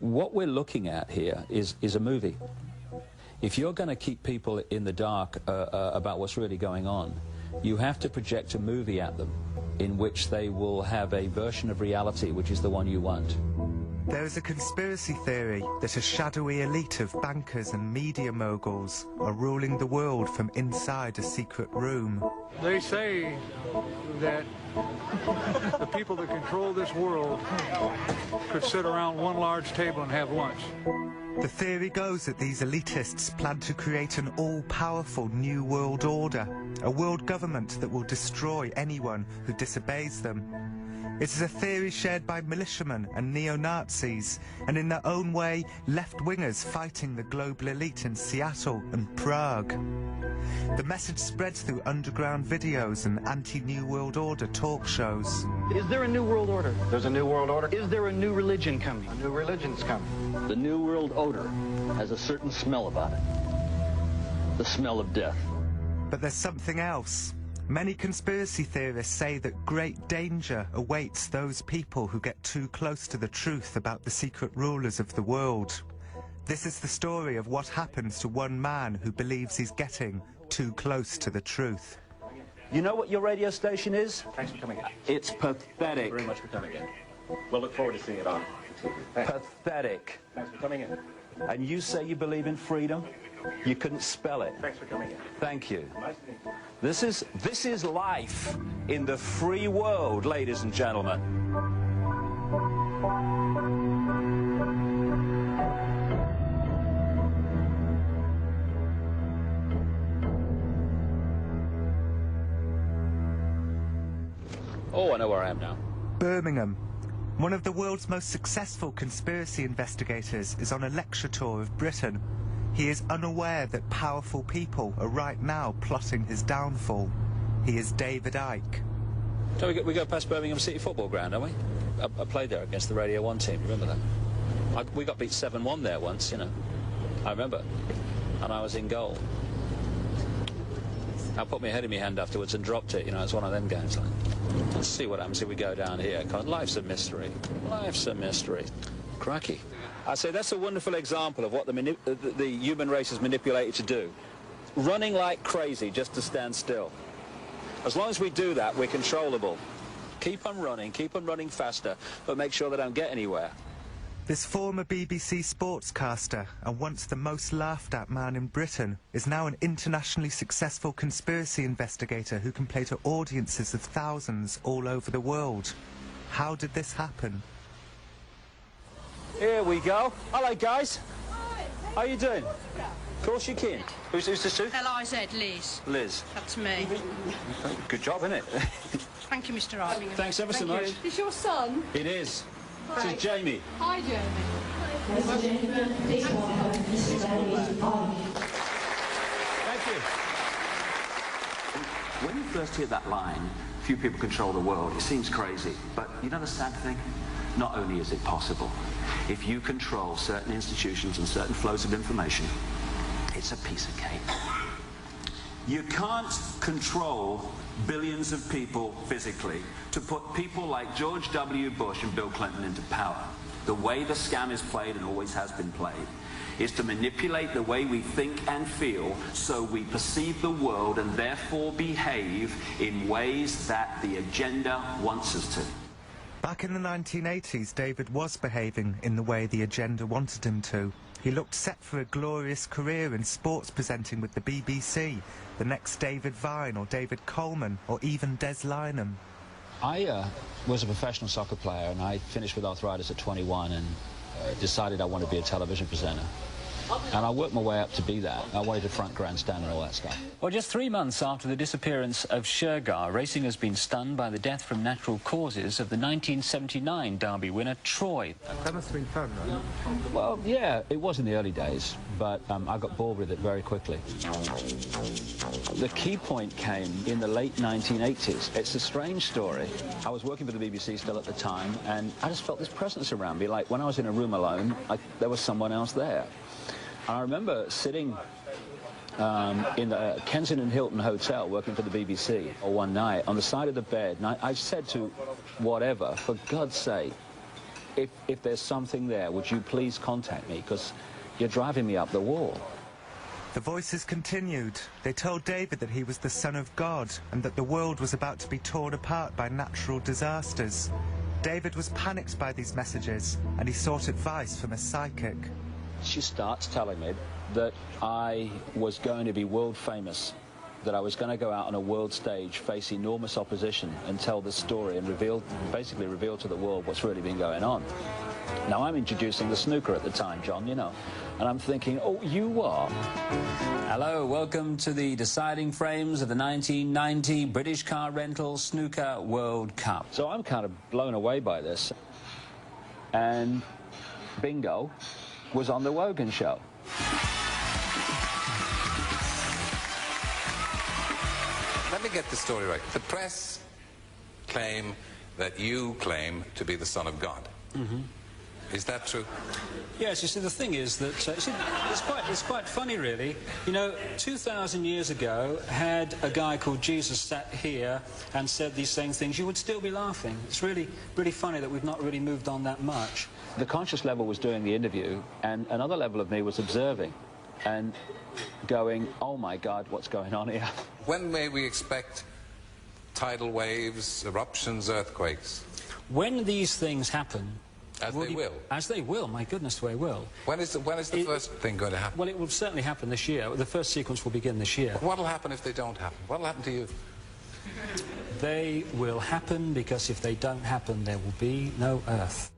what we're looking at here is a movie. If you're going to keep people in the dark about what's really going on, you have to project a movie at them in which they will have a version of reality which is the one you want. There is a conspiracy theory that a shadowy elite of bankers and media moguls are ruling the world from inside a secret room. They say that the people that control this world could sit around one large table and have lunch. The theory goes that these elitists plan to create an all-powerful new world order, a world government that will destroy anyone who disobeys them. It is a theory shared by militiamen and neo-Nazis, and in their own way, left-wingers fighting the global elite in Seattle and Prague. The message spreads through underground videos and anti-New World Order talk shows. Is there a New World Order? There's a New World Order. Is there a new religion coming? A new religion's coming. The New World Order has a certain smell about it. The smell of death. But there's something else. Many conspiracy theorists say that great danger awaits those people who get too close to the truth about the secret rulers of the world. This is the story of what happens to one man who believes he's getting too close to the truth. You know what your radio station is? Thanks for coming in. It's pathetic. Thank you very much for coming in. We'll look forward to seeing it on TV. Thanks. Pathetic. Thanks for coming in. And you say you believe in freedom? You couldn't spell it. Thanks for coming in. Thank you. Nice to meet you. This is life in the free world, ladies and gentlemen. Oh, I know where I am now. Birmingham. One of the world's most successful conspiracy investigators is on a lecture tour of Britain. He is unaware that powerful people are right now plotting his downfall. He is David Icke. So we go past Birmingham City Football Ground, don't we? I played there against the Radio 1 team, remember that? We got beat 7-1 there once, you know. I remember. And I was in goal. I put my head in my hand afterwards and dropped it, you know, it's one of them games. Like, let's see what happens if we go down here. Life's a mystery. Life's a mystery. Cracky. I say that's a wonderful example of what the human race is manipulated to do. Running like crazy just to stand still. As long as we do that, we're controllable. Keep on running faster, but make sure they don't get anywhere. This former BBC sportscaster and once the most laughed at man in Britain is now an internationally successful conspiracy investigator who can play to audiences of thousands all over the world. How did this happen? Here we go. Hello, guys. Hi. How you doing? Of course you can. Who's this to? L-I-Z, Liz. Liz. That's me. Good job, isn't it? Thank you, Mr. Wright. Thanks ever so much. Is this your son? It is. Hi. This is Jamie. Hi, Jamie. Thank you. When you first hear that line, few people control the world, it seems crazy. But you know the sad thing? Not only is it possible, if you control certain institutions and certain flows of information, it's a piece of cake. You can't control billions of people physically to put people like George W. Bush and Bill Clinton into power. The way the scam is played, and always has been played, is to manipulate the way we think and feel so we perceive the world and therefore behave in ways that the agenda wants us to. Back in the 1980s, David was behaving in the way the agenda wanted him to. He looked set for a glorious career in sports presenting with the BBC, the next David Vine or David Coleman or even Des Lynam. I was a professional soccer player, and I finished with arthritis at 21 and decided I wanted to be a television presenter. And I worked my way up to be that. I wanted to front grandstand and all that stuff. Well, just 3 months after the disappearance of Shergar, racing has been stunned by the death from natural causes of the 1979 Derby winner, Troy. That must have been fun, right? Well, yeah, it was in the early days, but I got bored with it very quickly. The key point came in the late 1980s. It's a strange story. I was working for the BBC still at the time, and I just felt this presence around me. Like, when I was in a room alone, there was someone else there. I remember sitting in the Kensington Hilton Hotel working for the BBC one night on the side of the bed, and I said to whatever, for God's sake, if there's something there, would you please contact me, because you're driving me up the wall. The voices continued. They told David that he was the Son of God and that the world was about to be torn apart by natural disasters. David was panicked by these messages and he sought advice from a psychic. She starts telling me that I was going to be world famous, that I was going to go out on a world stage, face enormous opposition and tell the story and basically reveal to the world what's really been going on. Now, I'm introducing the snooker at the time, John, you know, and I'm thinking, oh, you are? Hello, welcome to the deciding frames of the 1990 British Car Rental Snooker World Cup. So I'm kind of blown away by this. And bingo was on the Wogan show. Let me get the story right. The press claim that you claim to be the Son of God. Mm-hmm. Is that true? Yes, you see, the thing is that it's quite funny, really. You know, 2,000 years ago, had a guy called Jesus sat here and said these same things, you would still be laughing. It's really, really funny that we've not really moved on that much. The conscious level was doing the interview, and another level of me was observing and going, oh my God, what's going on here? When may we expect tidal waves, eruptions, earthquakes? When these things happen... As they will? As they will, my goodness, they will. When is the first thing going to happen? Well, it will certainly happen this year. The first sequence will begin this year. What will happen if they don't happen? What will happen to you? They will happen because if they don't happen, there will be no Earth.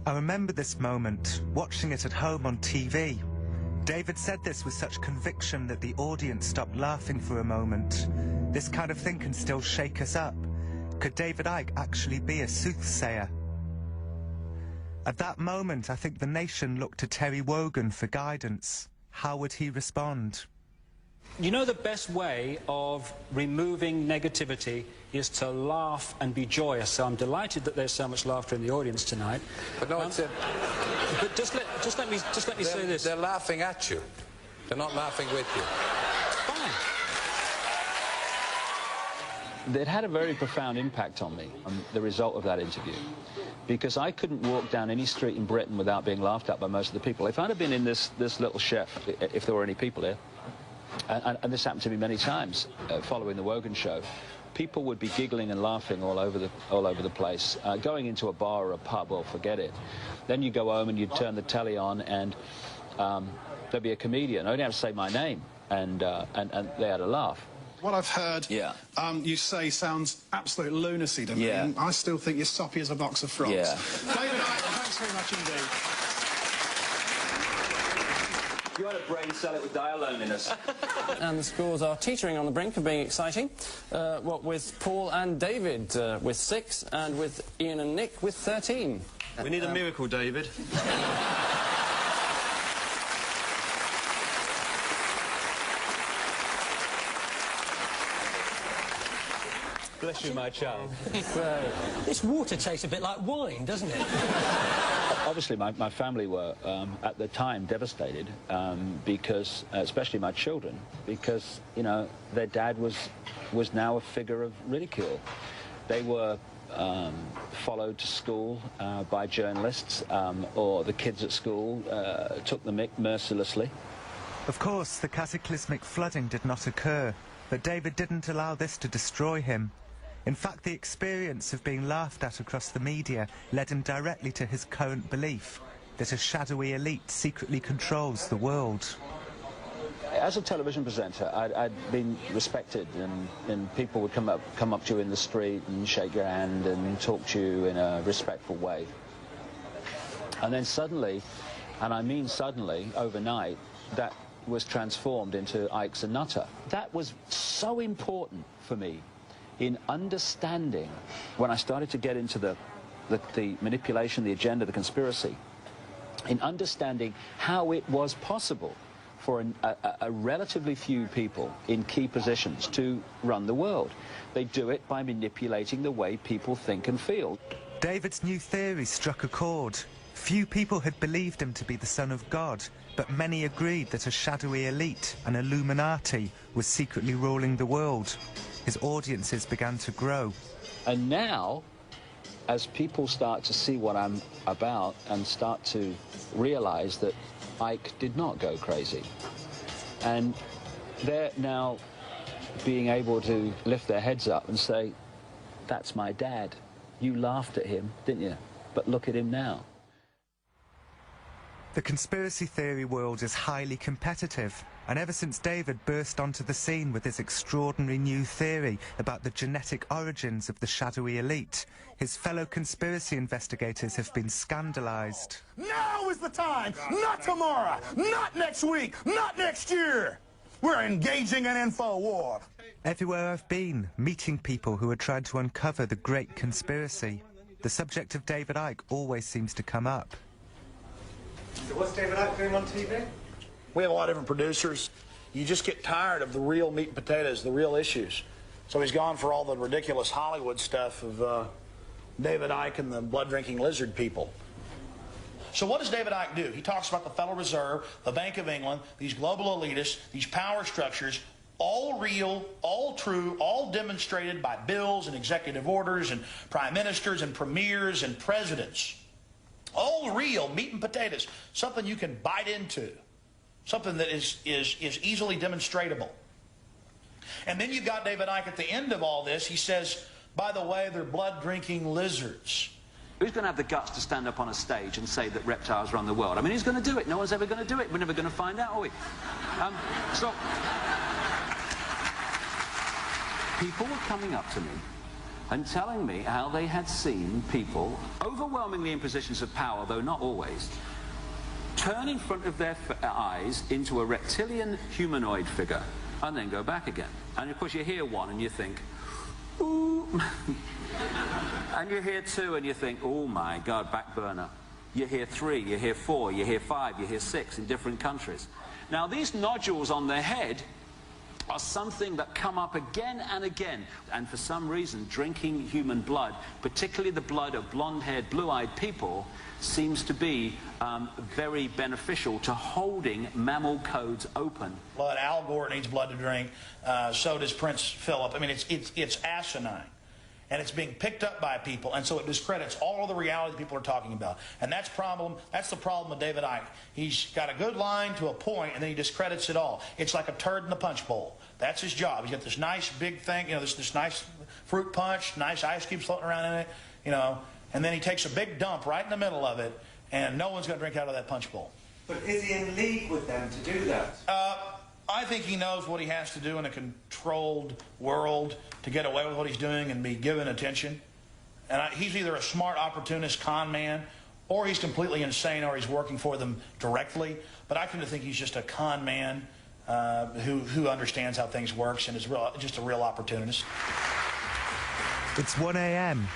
I remember this moment, watching it at home on TV. David said this with such conviction that the audience stopped laughing for a moment. This kind of thing can still shake us up. Could David Icke actually be a soothsayer? At that moment, I think the nation looked to Terry Wogan for guidance. How would he respond? You know, the best way of removing negativity is to laugh and be joyous. So I'm delighted that there's so much laughter in the audience tonight. But no, it's but just let me say this. They're laughing at you. They're not laughing with you. Fine. It had a very profound impact on me, the result of that interview, because I couldn't walk down any street in Britain without being laughed at by most of the people. If I'd have been in this little chef, if there were any people here, and this happened to me many times following the Wogan show, people would be giggling and laughing all over the place. Going into a bar or a pub, well, forget it. Then you go home and you turn the telly on, and there'd be a comedian. I only have to say my name, and they had a laugh. What I've heard you say sounds absolute lunacy to me. And I still think you're soppy as a box of frogs. Yeah. David Icke, thanks very much indeed. You had a brain cell, it would die of loneliness. And the scores are teetering on the brink of being exciting. What with Paul and David with 6, and with Ian and Nick with 13. We need a miracle, David. Bless you, my child. This water tastes a bit like wine, doesn't it? Obviously, my family were, at the time, devastated, because, especially my children, because, you know, their dad was now a figure of ridicule. They were followed to school by journalists, or the kids at school took the mick mercilessly. Of course, the cataclysmic flooding did not occur, but David didn't allow this to destroy him. In fact, the experience of being laughed at across the media led him directly to his current belief that a shadowy elite secretly controls the world. As a television presenter, I'd been respected, and people would come up to you in the street and shake your hand and talk to you in a respectful way. And then suddenly, and I mean suddenly, overnight, that was transformed into Ike's a nutter. That was so important for me in understanding, when I started to get into the manipulation, the agenda, the conspiracy, in understanding how it was possible for a relatively few people in key positions to run the world. They do it by manipulating the way people think and feel. David's new theory struck a chord. Few people had believed him to be the Son of God, but many agreed that a shadowy elite, an Illuminati, was secretly ruling the world. His audiences began to grow. And now, as people start to see what I'm about and start to realize that Ike did not go crazy, and they're now being able to lift their heads up and say, that's my dad. You laughed at him, didn't you? But look at him now. The conspiracy theory world is highly competitive, and ever since David burst onto the scene with his extraordinary new theory about the genetic origins of the shadowy elite, his fellow conspiracy investigators have been scandalized. Now is the time! Not tomorrow! Not next week! Not next year! We're engaging an info war! Everywhere I've been, meeting people who are trying to uncover the great conspiracy, the subject of David Icke always seems to come up. So what's David Icke doing on TV? We have a lot of different producers. You just get tired of the real meat and potatoes, the real issues. So he's gone for all the ridiculous Hollywood stuff of David Icke and the blood-drinking lizard people. So what does David Icke do? He talks about the Federal Reserve, the Bank of England, these global elitists, these power structures, all real, all true, all demonstrated by bills and executive orders and prime ministers and premiers and presidents. All real meat and potatoes, something you can bite into, something that is easily demonstratable. And then you've got David Icke at the end of all this. He says, by the way, they're blood-drinking lizards. Who's going to have the guts to stand up on a stage and say that reptiles run the world? I mean, who's going to do it? No one's ever going to do it. We're never going to find out, are we? So, people were coming up to me and telling me how they had seen people, overwhelmingly in positions of power, though not always, turn in front of their eyes into a reptilian humanoid figure and then go back again. And of course you hear one and you think, ooh. And you hear two and you think, oh my God, back burner. You hear three, you hear four, you hear five, you hear six in different countries. Now these nodules on their head are something that come up again and again, and for some reason drinking human blood, particularly the blood of blonde-haired, blue-eyed people, seems to be very beneficial to holding mammal codes open. Blood, Al Gore needs blood to drink, so does Prince Philip. I mean, it's asinine. And it's being picked up by people, and so it discredits all of the reality that people are talking about. And that's the problem with David Icke. He's got a good line to a point, and then he discredits it all. It's like a turd in the punch bowl. That's his job. He's got this nice big thing, you know, this nice fruit punch, nice ice cubes floating around in it, you know, and then he takes a big dump right in the middle of it, and no one's going to drink out of that punch bowl. But is he in league with them to do that? I think he knows what he has to do in a controlled world to get away with what he's doing and be given attention. And he's either a smart, opportunist con man, or he's completely insane, or he's working for them directly. But I tend to think he's just a con man who understands how things work and is just a real opportunist. It's 1 a.m.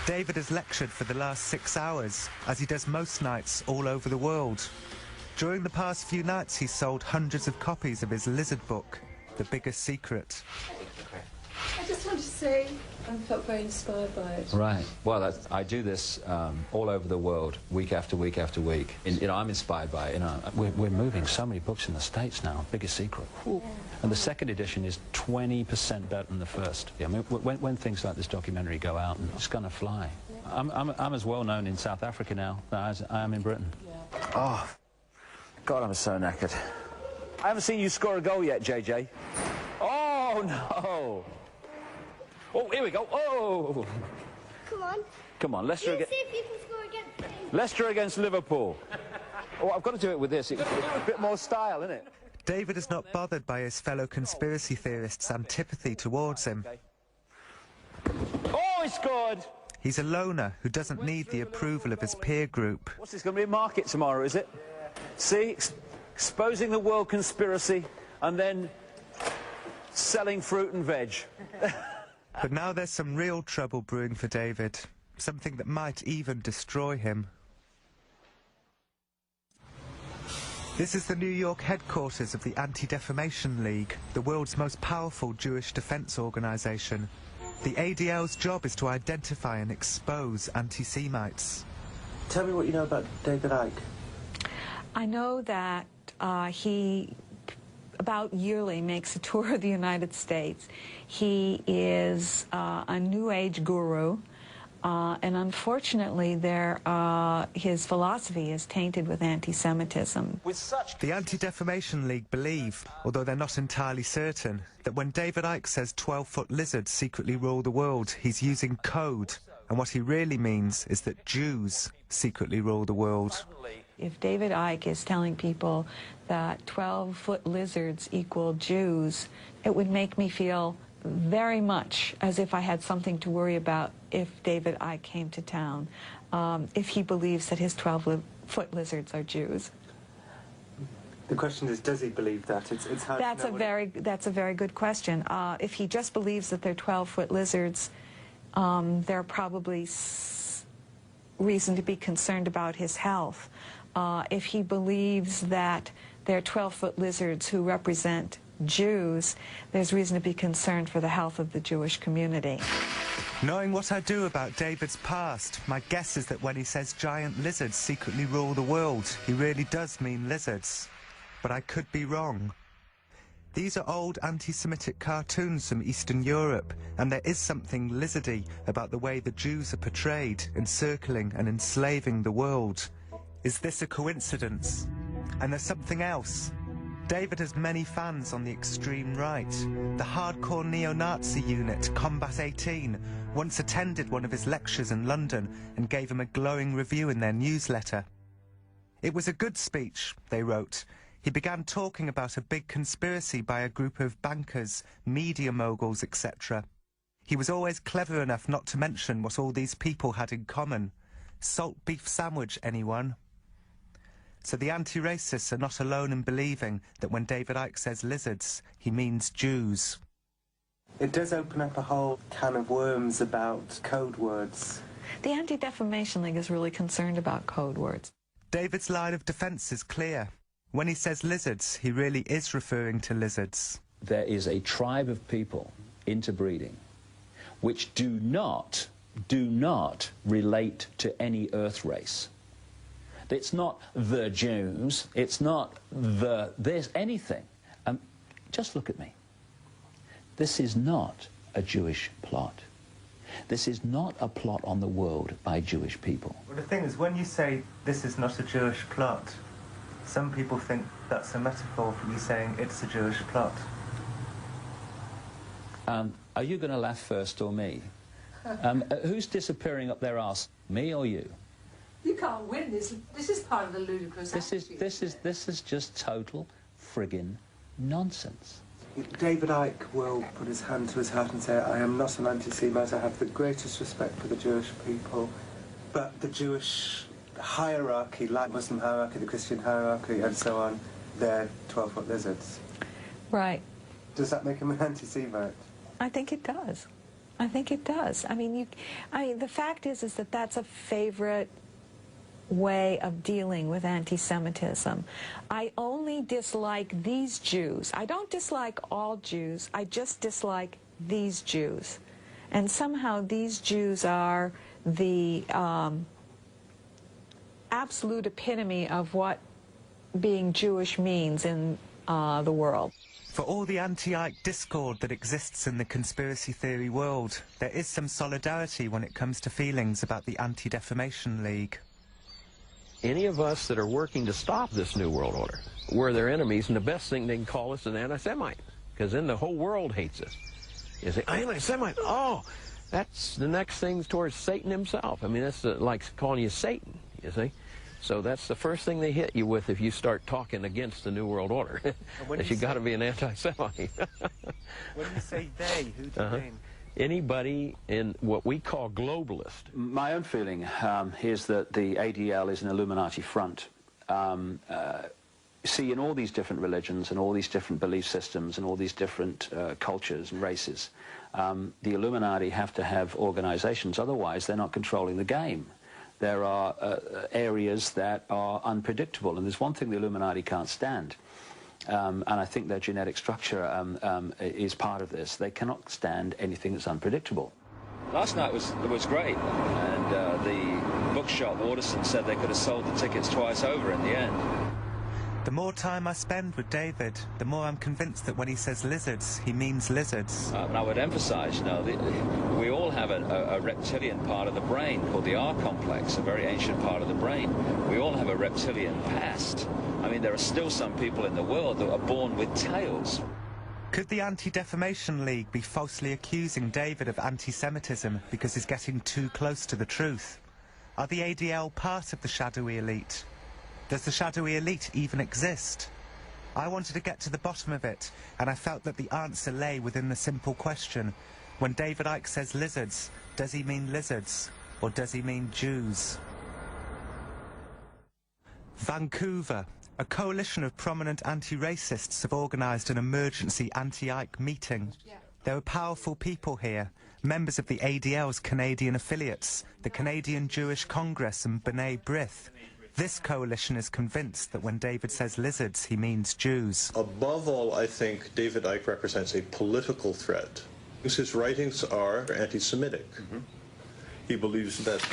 David has lectured for the last 6 hours, as he does most nights all over the world. During the past few nights, he's sold hundreds of copies of his lizard book, The Biggest Secret. I just want to say I felt very inspired by it. Right. Well, I do this all over the world, week after week after week. You know, I'm inspired by it. You know, we're moving so many books in the States now. Biggest Secret. Yeah. And the second edition is 20% better than the first. I mean, when things like this documentary go out, it's going to fly. Yeah. I'm as well known in South Africa now as I am in Britain. Yeah. Oh. God, I'm so knackered. I haven't seen you score a goal yet, JJ. Oh, no. Oh, here we go. Oh. Come on. Come on, Leicester against... See if you can score against Leicester against Liverpool. Oh, I've got to do it with this. It's a bit more style, isn't it? David is not bothered by his fellow conspiracy theorists' antipathy towards him. Oh, he scored! He's a loner who doesn't need the approval of his peer group. What's this going to be a market tomorrow, is it? See, exposing the world conspiracy and then selling fruit and veg. But now there's some real trouble brewing for David, something that might even destroy him. This is the New York headquarters of the Anti-Defamation League, the world's most powerful Jewish defense organization. The ADL's job is to identify and expose anti-Semites. Tell me what you know about David Icke. I know that he about yearly makes a tour of the United States. He is a New Age guru. And unfortunately, his philosophy is tainted with anti-Semitism. The Anti-Defamation League believe, although they're not entirely certain, that when David Icke says 12-foot lizards secretly rule the world, he's using code, and what he really means is that Jews secretly rule the world. If David Icke is telling people that 12-foot lizards equal Jews, it would make me feel very much as if I had something to worry about if David Icke came to town, if he believes that his 12-foot lizards are Jews. The question is, does he believe that? It's hard to know. That's a very good question. If he just believes that they're 12-foot lizards, there are probably reason to be concerned about his health. If he believes that they're 12-foot lizards who represent Jews, there's reason to be concerned for the health of the Jewish community. Knowing what I do about David's past, my guess is that when he says giant lizards secretly rule the world, he really does mean lizards. But I could be wrong. These are old anti-Semitic cartoons from Eastern Europe, and there is something lizardy about the way the Jews are portrayed, encircling and enslaving the world. Is this a coincidence? And there's something else. David has many fans on the extreme right. The hardcore neo-Nazi unit, Combat 18, once attended one of his lectures in London and gave him a glowing review in their newsletter. It was a good speech, they wrote. He began talking about a big conspiracy by a group of bankers, media moguls, etc. He was always clever enough not to mention what all these people had in common. Salt beef sandwich, anyone? So the anti-racists are not alone in believing that when David Icke says lizards, he means Jews. It does open up a whole can of worms about code words. The Anti-Defamation League is really concerned about code words. David's line of defense is clear. When he says lizards, he really is referring to lizards. There is a tribe of people interbreeding which do not relate to any Earth race. It's not the Jews, it's not there's anything. Just look at me. This is not a Jewish plot. This is not a plot on the world by Jewish people. Well, the thing is, when you say this is not a Jewish plot, some people think that's a metaphor for you saying it's a Jewish plot. Are you going to laugh first or me? Who's disappearing up their arse, me or you? You can't win this. This is part of the ludicrous attitude. This is just total friggin' nonsense. David Icke will put his hand to his heart and say, I am not an anti-Semite, I have the greatest respect for the Jewish people, but the Jewish hierarchy, like Muslim hierarchy, the Christian hierarchy, and so on, they're 12-foot lizards. Right. Does that make him an anti-Semite? I think it does. I think it does. I mean, the fact is that that's a favorite way of dealing with anti-Semitism. I only dislike these Jews. I don't dislike all Jews. I just dislike these Jews. And somehow these Jews are the absolute epitome of what being Jewish means in the world. For all the anti-Icke discord that exists in the conspiracy theory world, there is some solidarity when it comes to feelings about the Anti-Defamation League. Any of us that are working to stop this New World Order, we're their enemies, and the best thing they can call us is an anti-Semite, because then the whole world hates us. You say, anti-Semite, oh, that's the next thing towards Satan himself. I mean, that's like calling you Satan, you see. So that's the first thing they hit you with if you start talking against the New World Order, that you got to be an anti-Semite. When you say they, who do you mean? Anybody in what we call globalist. My own feeling is that the ADL is an Illuminati front. See, in all these different religions and all these different belief systems and all these different cultures and races, the Illuminati have to have organizations, otherwise they're not controlling the game. There are areas that are unpredictable, and there's one thing the Illuminati can't stand. And I think their genetic structure is part of this. They cannot stand anything that's unpredictable. Last night was great, and the bookshop Orderson said they could have sold the tickets twice over in the end. The more time I spend with David, the more I'm convinced that when he says lizards, he means lizards. And I would emphasize, you know, we all have a reptilian part of the brain called the R complex, a very ancient part of the brain. We all have a reptilian past. I mean, there are still some people in the world that are born with tails. Could the Anti-Defamation League be falsely accusing David of anti-Semitism because he's getting too close to the truth? Are the ADL part of the shadowy elite? Does the shadowy elite even exist? I wanted to get to the bottom of it, and I felt that the answer lay within the simple question. When David Icke says lizards, does he mean lizards, or does he mean Jews? Vancouver. A coalition of prominent anti-racists have organised an emergency anti-Icke meeting. There are powerful people here, members of the ADL's Canadian affiliates, the Canadian Jewish Congress and B'nai B'rith. This coalition is convinced that when David says lizards, he means Jews. Above all, I think David Icke represents a political threat. His writings are anti-Semitic. He believes that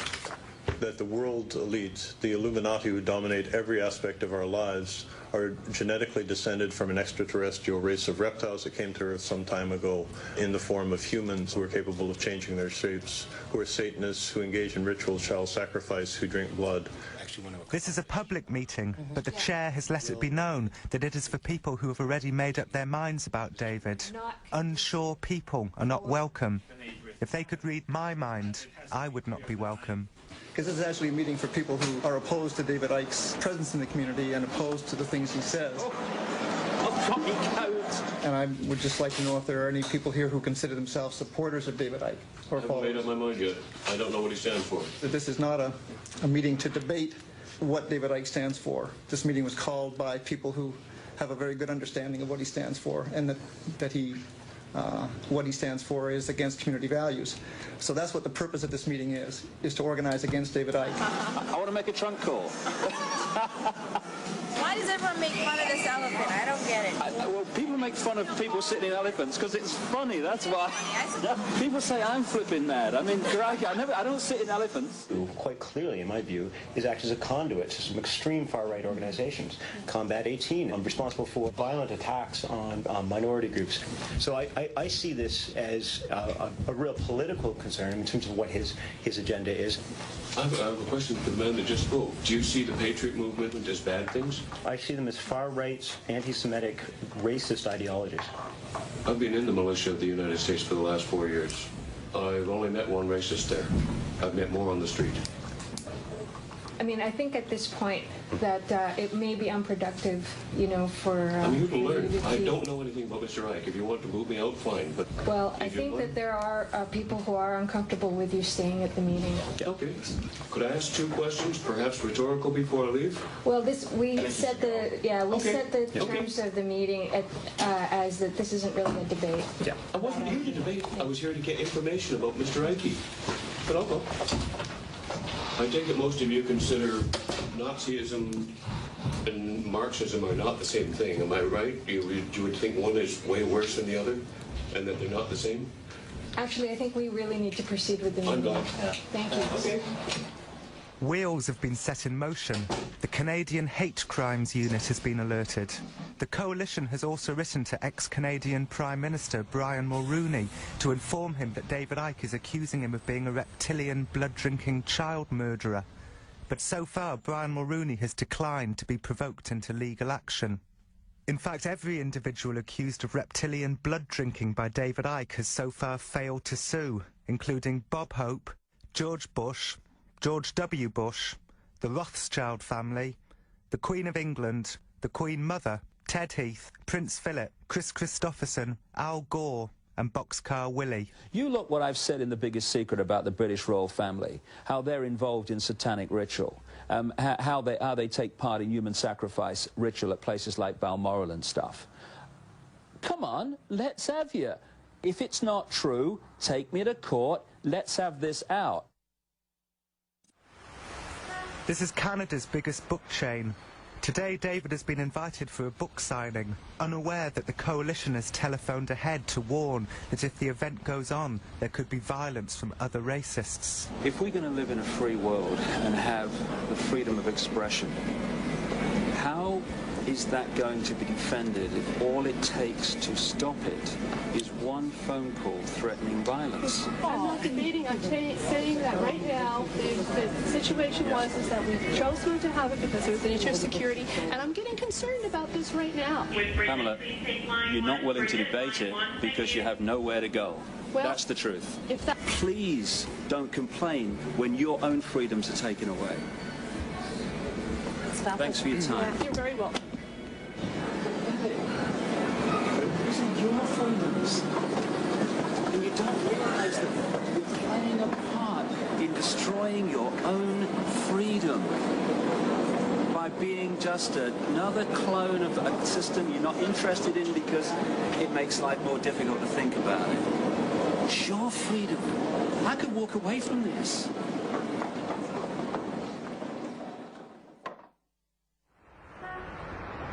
the world elite, the Illuminati who dominate every aspect of our lives, are genetically descended from an extraterrestrial race of reptiles that came to Earth some time ago in the form of humans who are capable of changing their shapes, who are Satanists, who engage in ritual child sacrifice, who drink blood. This is a public meeting, but the chair has let it be known that it is for people who have already made up their minds about David. Unsure people are not welcome. If they could read my mind, I would not be welcome. Because this is actually a meeting for people who are opposed to David Icke's presence in the community and opposed to the things he says. And I would just like to know if there are any people here who consider themselves supporters of David Icke or I haven't made up my mind yet. I don't know what he stands for. This is not a meeting to debate what David Icke stands for. This meeting was called by people who have a very good understanding of what he stands for, and that what he stands for is against community values. So that's what the purpose of this meeting is to organize against David Icke. I want to make a trunk call. Why does everyone make fun of this elephant? I don't get it. Well, people make fun of people sitting in elephants because it's funny, that's why. People say I'm flipping mad. I mean, crikey, I don't sit in elephants. Who quite clearly, in my view, is acts as a conduit to some extreme far-right organizations. Combat 18, responsible for violent attacks on minority groups. So I see this as a real political concern in terms of what his agenda is. I have a question for the man that just spoke. Do you see the Patriot movement as bad things? I see them as far-right, anti-Semitic, racist ideologies. I've been in the militia of the United States for the last 4 years. I've only met one racist there. I've met more on the street. I mean, I think at this point that it may be unproductive, you know, for... I'm here to learn. I don't know anything about Mr. Icke. If you want to move me out, fine. But well, I think that there are people who are uncomfortable with you staying at the meeting. Okay. Could I ask 2 questions, perhaps rhetorical, before I leave? Well, we set the terms of the meeting as that this isn't really a debate. Yeah. I wasn't here to debate. I was here to get information about Mr. Icke. But I'll go. I take it most of you consider Nazism and Marxism are not the same thing. Am I right? You would think one is way worse than the other, and that they're not the same? Actually, I think we really need to proceed with the meeting. I'm gone. Thank you. Okay. Wheels have been set in motion. The Canadian Hate Crimes Unit has been alerted. The coalition has also written to ex-Canadian Prime Minister Brian Mulroney to inform him that David Icke is accusing him of being a reptilian, blood-drinking child murderer. But so far, Brian Mulroney has declined to be provoked into legal action. In fact, every individual accused of reptilian blood-drinking by David Icke has so far failed to sue, including Bob Hope, George Bush, George W. Bush, the Rothschild family, the Queen of England, the Queen Mother, Ted Heath, Prince Philip, Chris Christopherson, Al Gore, and Boxcar Willie. You look what I've said in The Biggest Secret about the British royal family, how they're involved in satanic ritual, how they take part in human sacrifice ritual at places like Balmoral and stuff. Come on, let's have you. If it's not true, take me to court, let's have this out. This is Canada's biggest book chain. Today, David has been invited for a book signing, unaware that the coalition has telephoned ahead to warn that if the event goes on, there could be violence from other racists. If we're going to live in a free world and have the freedom of expression, how is that going to be defended if all it takes to stop it is one phone call threatening violence? I'm not debating. I'm saying that right now the situation is that we chose not to have it because there was an issue of security, and I'm getting concerned about this right now. Pamela, you're not willing to debate it because you have nowhere to go. Well, that's the truth. If that Please don't complain when your own freedoms are taken away. Thanks for your time. You're very welcome. These are your freedoms. And you don't realize that you're playing a part in destroying your own freedom by being just another clone of a system you're not interested in because it makes life more difficult to think about it. It's your freedom. I could walk away from this.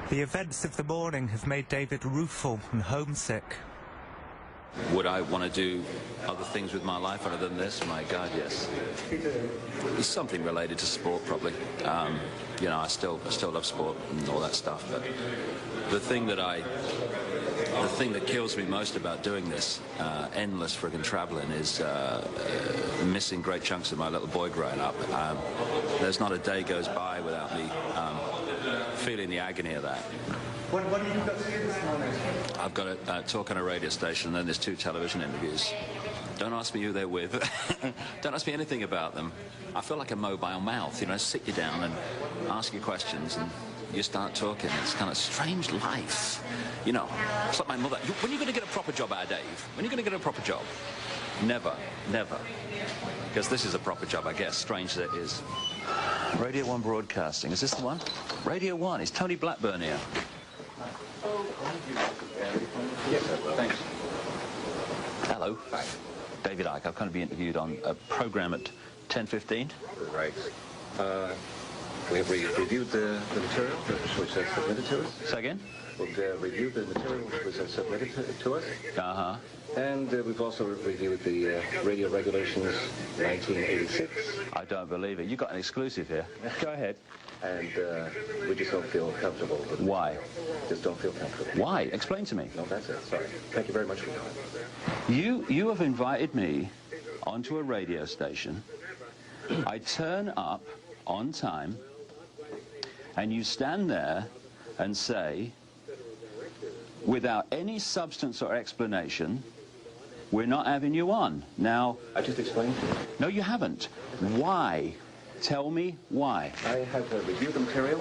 The events of the morning have made David rueful and homesick. Would I want to do other things with my life other than this? My God, yes. It's something related to sport, probably. You know, I still love sport and all that stuff. But the thing that kills me most about doing this endless friggin' traveling is missing great chunks of my little boy growing up. There's not a day goes by without me feeling the agony of that. What have you got to do this morning? I've got a talk on a radio station, and then there's 2 television interviews. Don't ask me who they're with. Don't ask me anything about them. I feel like a mobile mouth, you know, sit you down and ask you questions, and you start talking. It's kind of strange life. You know, it's like my mother. When are you going to get a proper job out of Dave? When are you going to get a proper job? Never, never. Because this is a proper job, I guess, strange as it is. Radio 1 Broadcasting. Is this the one? Radio 1. Is Tony Blackburn here? Yes, thanks. Hello. Hi. David Icke. I've kind of been interviewed on a program at 10:15. Right. We have reviewed the material which was submitted to us. Say again? We've reviewed the material which was submitted to us. Uh-huh. And we've also reviewed the radio regulations 1986. I don't believe it. You got an exclusive here. Go ahead. And we just don't feel comfortable with it. Why? Just don't feel comfortable. Why? Explain to me. No, that's it. Sorry. Thank you very much for coming. You have invited me onto a radio station. I turn up on time, and you stand there and say, without any substance or explanation, we're not having you on. Now... I just explained to you. No, you haven't. Why? Tell me why. I have reviewed the material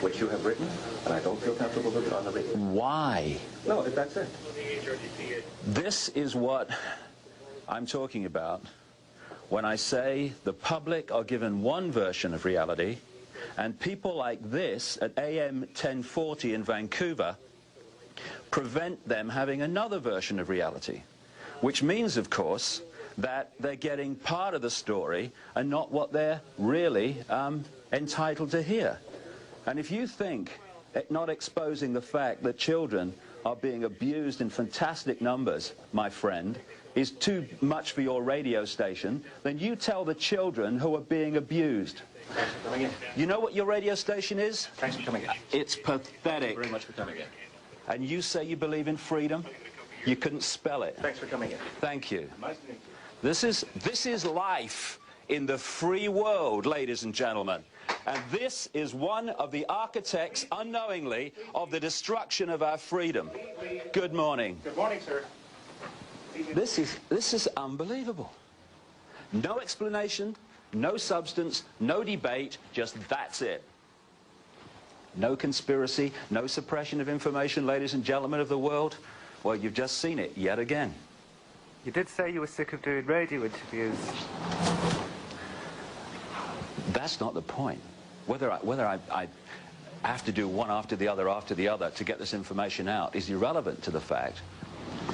which you have written, and I don't feel comfortable with it on the radio. Why? No, that's it. This is what I'm talking about when I say the public are given one version of reality, and people like this at AM 1040 in Vancouver prevent them having another version of reality, which means, of course, that they're getting part of the story and not what they're really entitled to hear. And if you think not exposing the fact that children are being abused in fantastic numbers, my friend, is too much for your radio station, then you tell the children who are being abused. Thanks for coming in. You know what your radio station is? Thanks for coming in. It's pathetic. Thank you very much for coming in. And you say you believe in freedom? You couldn't spell it. Thanks for coming in. Thank you. Nice to meet you. This is life in the free world, ladies and gentlemen. And this is one of the architects, unknowingly, of the destruction of our freedom. Good morning. Good morning, sir. This is unbelievable. No explanation, no substance, no debate, just that's it. No conspiracy, no suppression of information, ladies and gentlemen of the world. Well, you've just seen it yet again. You did say you were sick of doing radio interviews. That's not the point. Whether I have to do one after the other to get this information out is irrelevant to the fact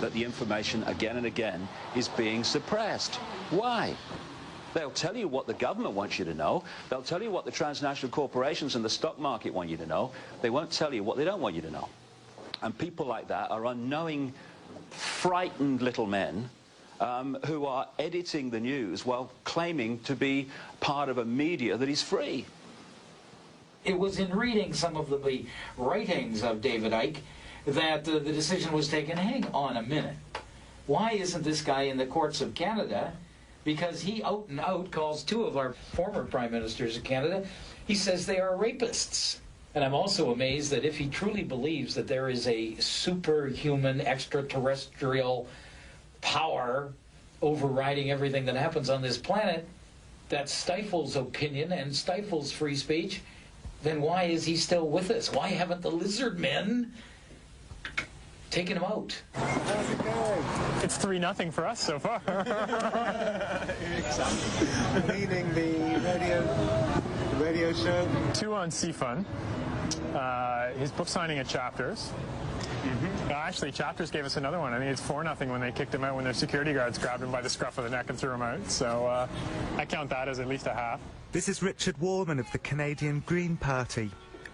that the information again and again is being suppressed. Why? They'll tell you what the government wants you to know. They'll tell you what the transnational corporations and the stock market want you to know. They won't tell you what they don't want you to know. And people like that are unknowing, frightened little men who are editing the news while claiming to be part of a media that is free. it was in reading some of the writings of David Icke that the decision was taken, hang on a minute, why isn't this guy in the courts of Canada? Because he out and out calls two of our former prime ministers of Canada, he says they are rapists. And I'm also amazed that if he truly believes that there is a superhuman extraterrestrial power overriding everything that happens on this planet that stifles opinion and stifles free speech, then why is he still with us? Why haven't the lizard men taken him out? How's it going? It's 3-0 for us so far. Leading the radio show. 2 on Seafun. His book signing at Chapters. Actually, Chapters gave us another one. I think it's 4-0 when they kicked him out when their security guards grabbed him by the scruff of the neck and threw him out. So I count that as at least a half. This is Richard Warman of the Canadian Green Party.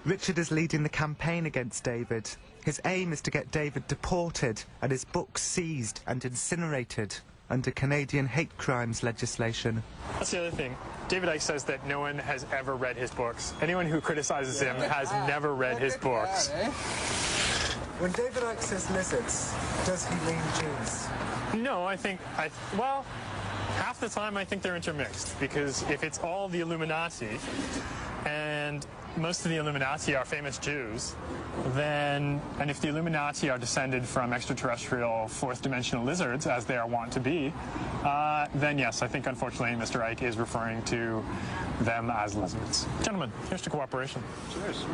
Richard is leading the campaign against David. His aim is to get David deported and his books seized and incinerated under Canadian hate crimes legislation. That's the other thing. David Icke says that no one has ever read his books. Anyone who criticizes him has never read his books. When David Icke says lizards, does he mean Jews? No, well, half the time I think they're intermixed, because if it's all the Illuminati, and most of the Illuminati are famous Jews, and if the Illuminati are descended from extraterrestrial fourth-dimensional lizards, as they are wont to be, then yes, I think unfortunately Mr. Icke is referring to them as lizards. Gentlemen, here's to cooperation. Cheers.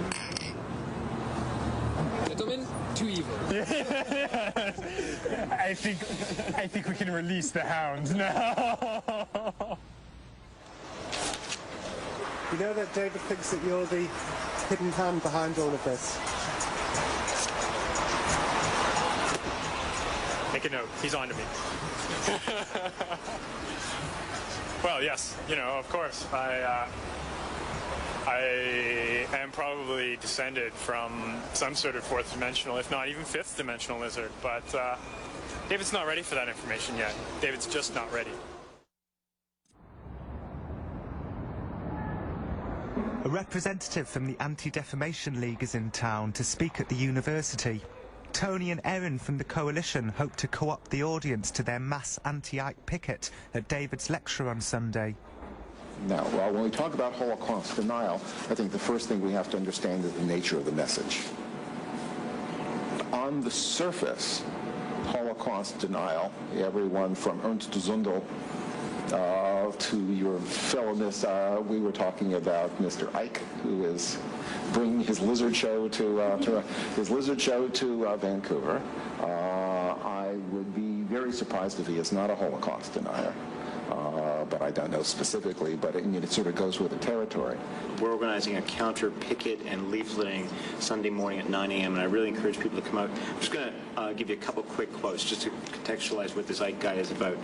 Gentlemen, too evil. I think we can release the hounds now. You know that David thinks that you're the hidden hand behind all of this? Make a note. He's on to me. Well, yes, of course. I am probably descended from some sort of fourth-dimensional, if not even fifth-dimensional lizard, but David's not ready for that information yet. David's just not ready. A representative from the Anti-Defamation League is in town to speak at the university. Tony and Erin from the coalition hope to co-opt the audience to their mass anti-Icke picket at David's lecture on Sunday. Now, well, when we talk about Holocaust denial, I think the first thing we have to understand is the nature of the message. On the surface, Holocaust denial, everyone from Ernst Zundel to your fellowness, we were talking about Mr. Icke, who is bringing his lizard show to Vancouver. I would be very surprised if he is not a Holocaust denier. But I don't know specifically, but it sort of goes with the territory. We're organizing a counter picket and leafleting Sunday morning at 9 a.m., and I really encourage people to come out. I'm just going to give you a couple quick quotes just to contextualize what this Icke guy is about.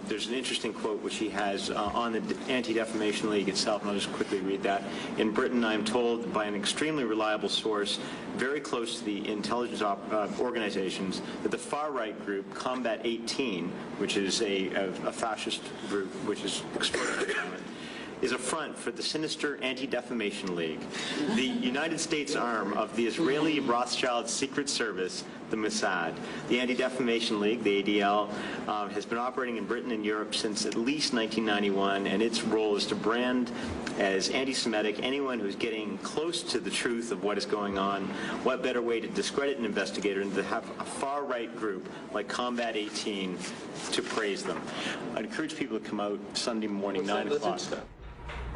There's an interesting quote which he has on the Anti-Defamation League itself, and I'll just quickly read that. In Britain, I'm told by an extremely reliable source, very close to the intelligence organizations, that the far-right group, Combat 18, which is a fascist group which is extraordinary, is a front for the sinister Anti-Defamation League, the United States arm of the Israeli Rothschild Secret Service, the Mossad. The Anti-Defamation League, the ADL, has been operating in Britain and Europe since at least 1991, and its role is to brand as anti-Semitic anyone who's getting close to the truth of what is going on. What better way to discredit an investigator than to have a far-right group like Combat 18 to praise them? I'd encourage people to come out Sunday morning, 9 o'clock.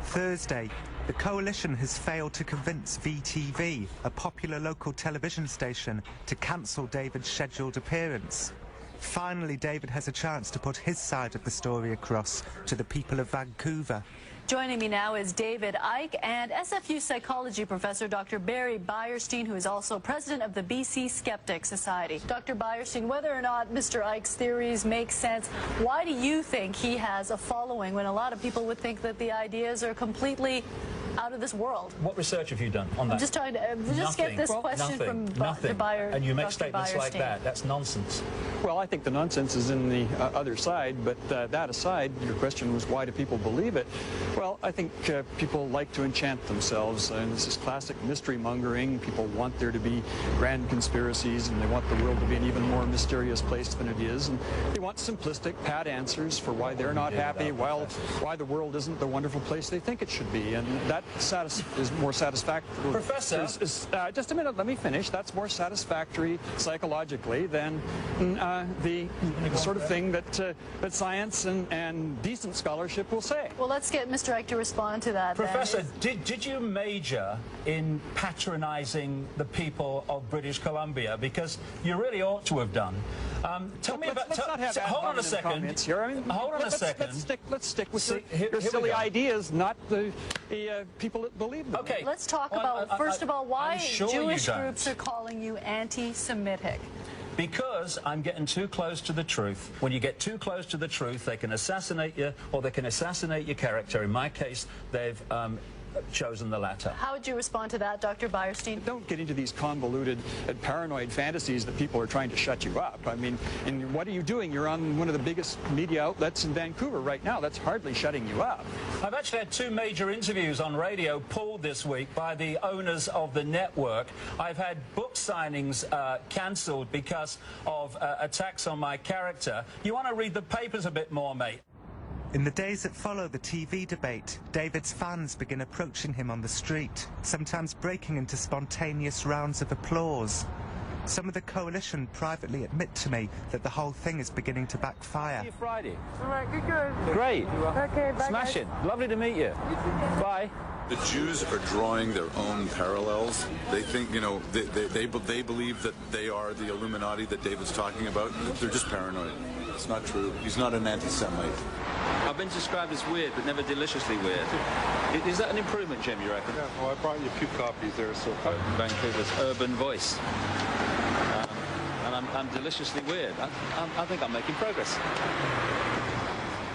Thursday, the coalition has failed to convince VTV, a popular local television station, to cancel David's scheduled appearance. Finally, David has a chance to put his side of the story across to the people of Vancouver. Joining me now is David Icke and SFU psychology professor Dr. Barry Beierstein, who is also president of the BC Skeptic Society. Dr. Beierstein, whether or not Mr. Icke's theories make sense, why do you think he has a following when a lot of people would think that the ideas are completely out of this world. What research have you done on that? I'm just trying to just get this question from Dr. Byer. And you make Dr. statements like Beyerstein. that. That's nonsense. Well, I think the nonsense is in the other side, but that aside, your question was why do people believe it? Well, I think people like to enchant themselves, and this is classic mystery mongering. People want there to be grand conspiracies, and they want the world to be an even more mysterious place than it is, and they want simplistic, pat answers for why they're not happy, while why the world isn't the wonderful place they think it should be, and that is more satisfactory. Professor? Just a minute, let me finish. That's more satisfactory psychologically than the sort of thing that science and decent scholarship will say. Well, let's get Mr. Icke to respond to that. Professor, did you major in patronizing the people of British Columbia? Because you really ought to have done. Tell me about... Hold on a second. Here. I mean, hold on a second. Let's stick with your silly ideas, not the people that believe them. Okay. Let's talk about, first of all, why sure Jewish groups are calling you anti-Semitic. Because I'm getting too close to the truth. When you get too close to the truth, they can assassinate you, or they can assassinate your character. In my case, they've chosen the latter. How would you respond to that, Dr. Beyerstein? Don't get into these convoluted and paranoid fantasies that people are trying to shut you up. I mean, and what are you doing? You're on one of the biggest media outlets in Vancouver right now. That's hardly shutting you up. I've actually had 2 major interviews on radio pulled this week by the owners of the network. I've had book signings cancelled because of attacks on my character. You want to read the papers a bit more, mate? In the days that follow the TV debate, David's fans begin approaching him on the street, sometimes breaking into spontaneous rounds of applause. Some of the coalition privately admit to me that the whole thing is beginning to backfire. See you Friday. All right, good. Great. Okay, bye. Smash it. Lovely to meet you. Bye. The Jews are drawing their own parallels. They think, you know, they believe that they are the Illuminati that David's talking about. They're just paranoid. It's not true. He's not an anti-Semite. I've been described as weird, but never deliciously weird. Is that an improvement, Jim, you reckon? Yeah, well, I brought you a few copies there so far. Vancouver's urban voice. And I'm deliciously weird. I think I'm making progress.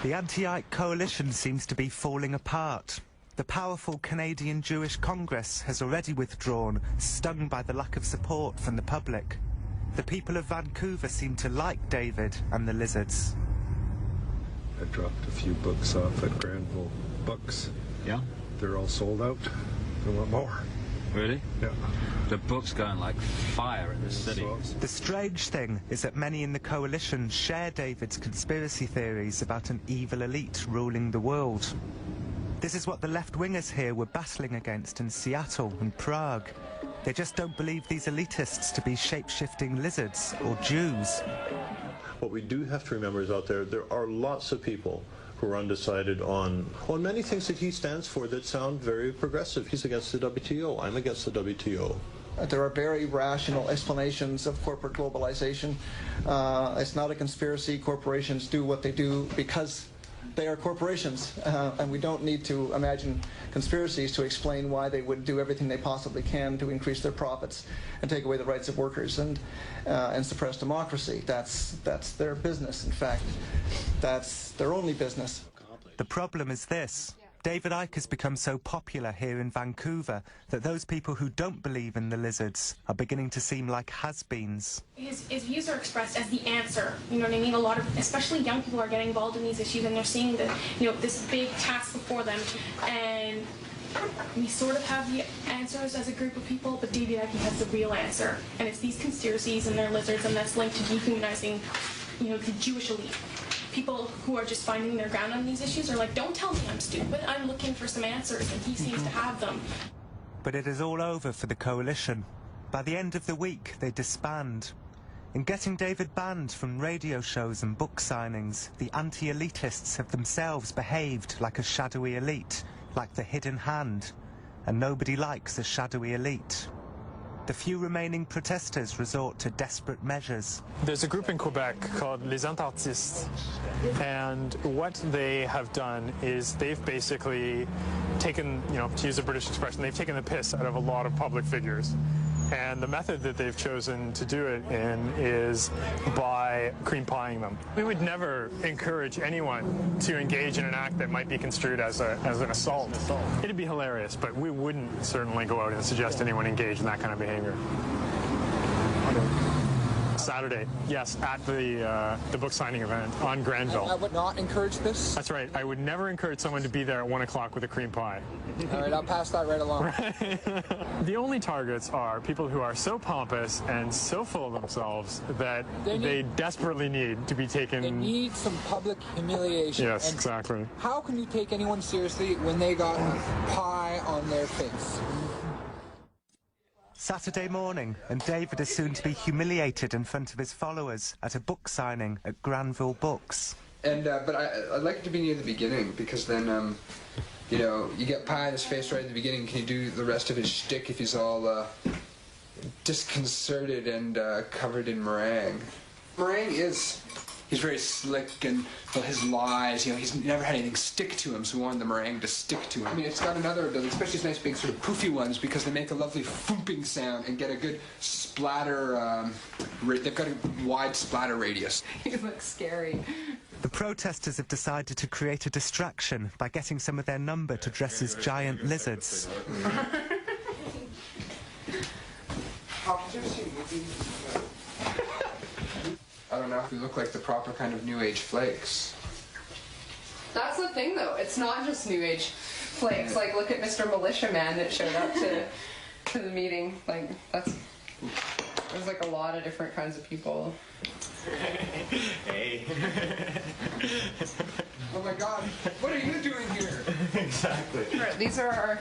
The anti-Icke coalition seems to be falling apart. The powerful Canadian Jewish Congress has already withdrawn, stung by the lack of support from the public. The people of Vancouver seem to like David and the Lizards. I dropped a few books off at Granville Books. Yeah? They're all sold out. They want more. Really? Yeah. The book's going like fire in this city. The strange thing is that many in the coalition share David's conspiracy theories about an evil elite ruling the world. This is what the left-wingers here were battling against in Seattle and Prague. They just don't believe these elitists to be shape-shifting lizards or Jews. What we do have to remember is out there are lots of people who are undecided on many things that he stands for that sound very progressive. He's against the WTO. I'm against the WTO. There are very rational explanations of corporate globalization. It's not a conspiracy. Corporations do what they do because they are corporations, and we don't need to imagine conspiracies to explain why they would do everything they possibly can to increase their profits and take away the rights of workers and suppress democracy. That's their business. In fact, that's their only business. The problem is this. David Icke has become so popular here in Vancouver that those people who don't believe in the lizards are beginning to seem like has-beens. His views are expressed as the answer. You know what I mean? A lot of, especially young people, are getting involved in these issues, and they're seeing the, this big task before them, and we sort of have the answers as a group of people, but David Icke has the real answer, and it's these conspiracies and their lizards, and that's linked to dehumanizing, the Jewish elite. People who are just finding their ground on these issues are like, don't tell me I'm stupid, I'm looking for some answers, and he seems to have them. But it is all over for the coalition. By the end of the week, they disband. In getting David banned from radio shows and book signings, the anti-elitists have themselves behaved like a shadowy elite, like the hidden hand, and nobody likes a shadowy elite. The few remaining protesters resort to desperate measures. There's a group in Quebec called Les Antartistes, and what they have done is they've basically taken, to use a British expression, they've taken the piss out of a lot of public figures. And the method that they've chosen to do it in is by cream pieing them. We would never encourage anyone to engage in an act that might be construed as an assault. It'd be hilarious, but we wouldn't certainly go out and suggest anyone engage in that kind of behavior. Saturday, yes, at the book signing event on Granville. I would not encourage this? That's right. I would never encourage someone to be there at 1 o'clock with a cream pie. All right, I'll pass that right along. The only targets are people who are so pompous and so full of themselves that they desperately need to be taken... They need some public humiliation. Yes, and exactly. How can you take anyone seriously when they got a pie on their face? Saturday morning, and David is soon to be humiliated in front of his followers at a book signing at Granville Books. And but I'd like it to be near the beginning, because then you know, you get pie in his face right at the beginning. Can you do the rest of his shtick if he's all disconcerted and covered in meringue? Meringue is... He's very slick, and his lies, you know, he's never had anything stick to him, so we wanted the meringue to stick to him. I mean, it's got another ability, especially these nice big sort of poofy ones, because they make a lovely fooping sound and get a good splatter, they've got a wide splatter radius. You look scary. The protesters have decided to create a distraction by getting some of their number to dress as giant lizards. I don't know if we look like the proper kind of New Age flakes. That's the thing, though. It's not just New Age flakes. Like, look at Mr. Militia Man that showed up to the meeting. Like, there's like a lot of different kinds of people. Hey. Oh my God, what are you doing here? Exactly. These are our,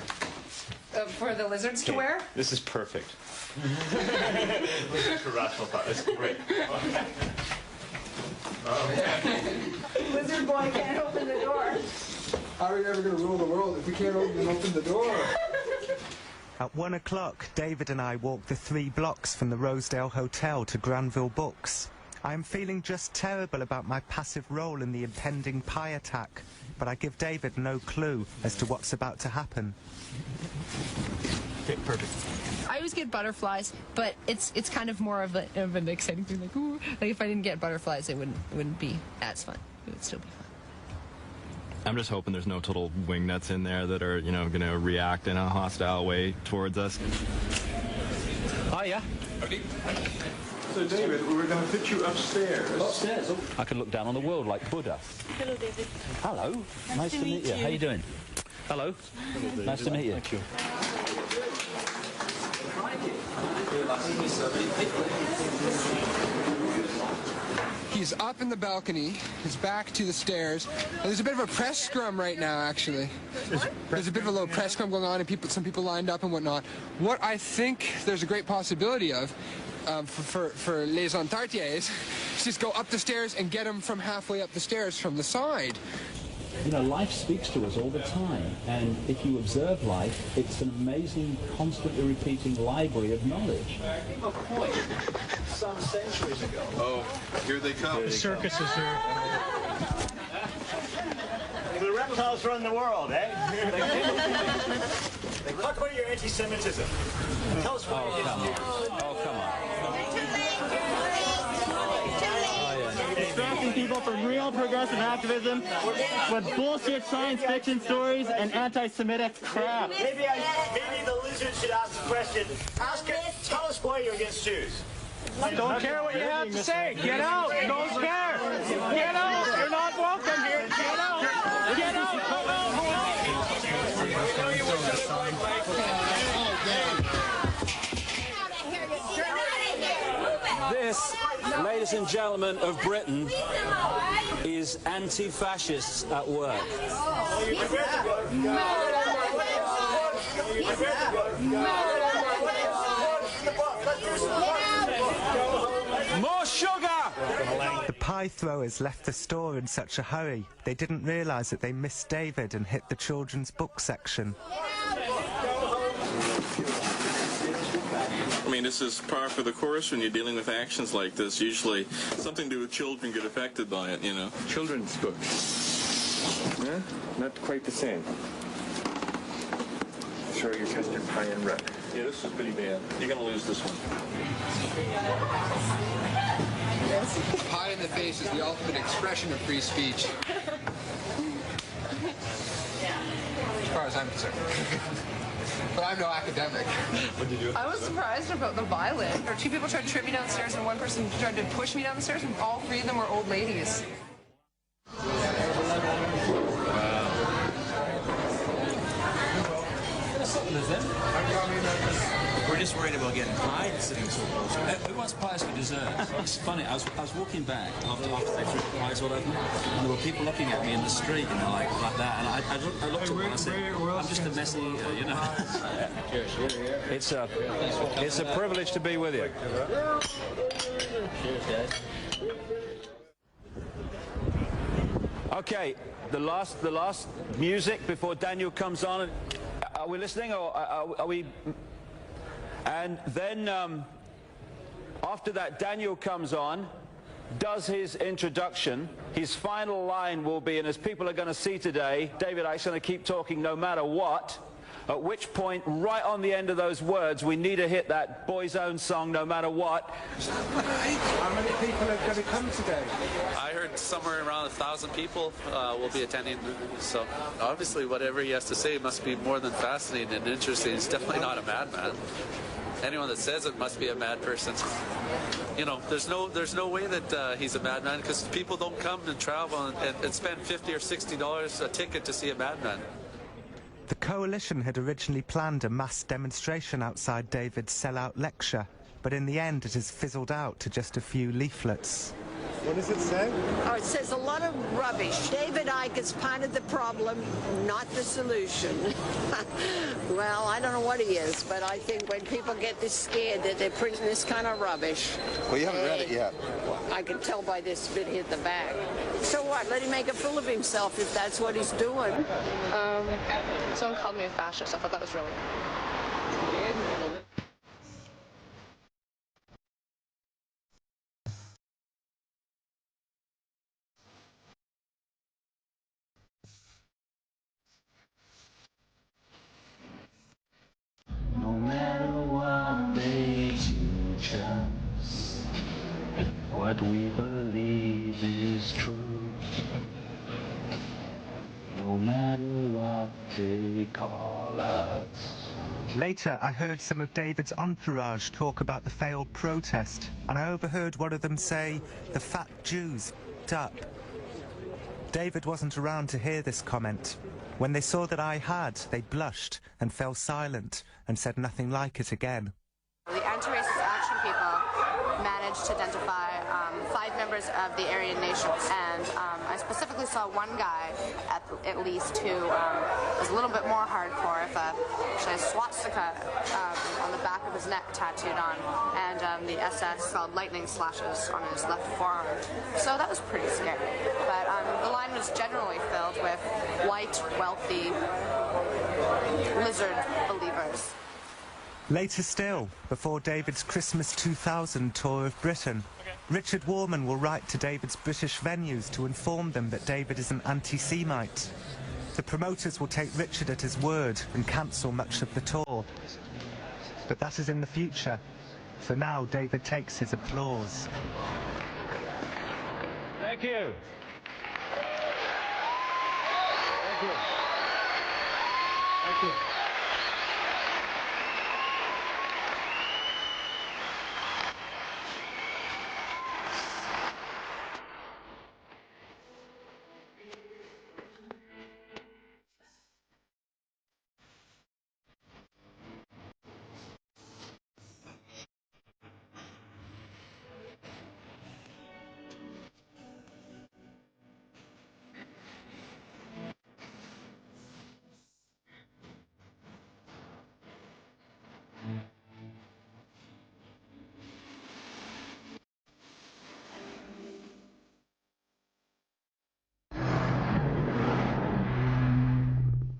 for the lizards to wear? This is perfect. This is rational thought. That's great. Lizard boy can't open the door. How are we ever going to rule the world if we can't open the door? At 1 o'clock, David and I walk the 3 blocks from the Rosedale Hotel to Granville Books. I am feeling just terrible about my passive role in the impending pie attack, but I give David no clue as to what's about to happen. Okay, perfect. I always get butterflies, but it's kind of more of an exciting thing. Like, ooh, like if I didn't get butterflies, it wouldn't be as fun. It would still be fun. I'm just hoping there's no total wingnuts in there that are, you know, going to react in a hostile way towards us. Oh yeah. Okay. So David, we're going to put you upstairs. Upstairs? Oh. I can look down on the world like Buddha. Hello, David. Hello. Nice to meet you. How you doing? Hello. Nice to meet you. Thank you. He's up in the balcony, his back to the stairs, and there's a bit of a press scrum right now, actually. There's a bit of a little press scrum going on, and some people lined up and whatnot. What I think there's a great possibility of, for les entartiers, is just go up the stairs and get them from halfway up the stairs from the side. You know, life speaks to us all the time, and if you observe life, it's an amazing, constantly repeating library of knowledge. A point some centuries ago. Oh, here they come. The circus is here. The reptiles run the world, eh? Talk about your anti-Semitism. Tell us why you're against Jews. Oh, come on. Distracting people from real progressive activism with bullshit science fiction stories and anti-Semitic crap. Maybe the lizard should ask the question. Tell us why you're against Jews. Don't care what you have to say. Get out. Don't care. Get out. You're not welcome here. Get out. Get out. This, ladies and gentlemen of Britain, is anti-fascists at work. More sugar! The pie throwers left the store in such a hurry, they didn't realise that they missed David and hit the children's book section. I mean, this is par for the course when you're dealing with actions like this. Usually something to do with children get affected by it, you know. Children's books. Yeah? Not quite the same. Throw your custard pie in red. Yeah, this is pretty bad. You're going to lose this one. Pie in the face is the ultimate expression of free speech. As far as I'm concerned. But I'm no academic. What did you do? I was surprised about the violin. Or two people tried to trip me downstairs and one person tried to push me down the stairs, and all three of them were old ladies. We're just worried about getting pies sitting so close. Who wants pies for dessert? It's funny, I was walking back after they threw the pies all over me, and there were people looking at me in the street, you know, like that, and I looked at them and I said, I'm just a messy, you know. It's a privilege to be with you. Cheers, guys. Okay, the last music before Daniel comes on. Are we listening, or are we? And then after that, Daniel comes on, does his introduction. His final line will be, and as people are going to see today, David Icke's going to keep talking no matter what. At which point, right on the end of those words, we need to hit that Boy's Own song, No Matter What. How many people are going to come today? I heard somewhere around 1,000 people will be attending. So obviously, whatever he has to say must be more than fascinating and interesting. He's definitely not a madman. Anyone that says it must be a mad person. You know, there's no way that he's a madman, because people don't come and travel and spend $50 or $60 a ticket to see a madman. The coalition had originally planned a mass demonstration outside David's sellout lecture, but in the end it has fizzled out to just a few leaflets. What does it say? Oh, it says a lot of rubbish. David Icke is part of the problem, not the solution. Well, I don't know what he is, but I think when people get this scared that they're printing this kind of rubbish... Well, you haven't read it yet. I can tell by this bit here at the back. So what? Let him make a fool of himself if that's what he's doing. Someone called me a fascist. I thought that was really... No matter what they teach us, what we believe is true. No matter what they call us. Later, I heard some of David's entourage talk about the failed protest, and I overheard one of them say, "The fat Jews f***ed up." David wasn't around to hear this comment. When they saw that I had, they blushed and fell silent and said nothing like it again. The anti-racist action people managed to identify 5 members of the Aryan Nation, and I specifically saw one guy, at least, who was a little bit more hardcore, actually a swastika on the back of his neck tattooed on, and the SS called lightning slashes on his left forearm. So that was pretty scary. But the line was generally filled with white, wealthy, lizard believers. Later still, before David's Christmas 2000 tour of Britain, Richard Warman will write to David's British venues to inform them that David is an anti-Semite. The promoters will take Richard at his word and cancel much of the tour. But that is in the future. For now, David takes his applause. Thank you. Thank you. Thank you.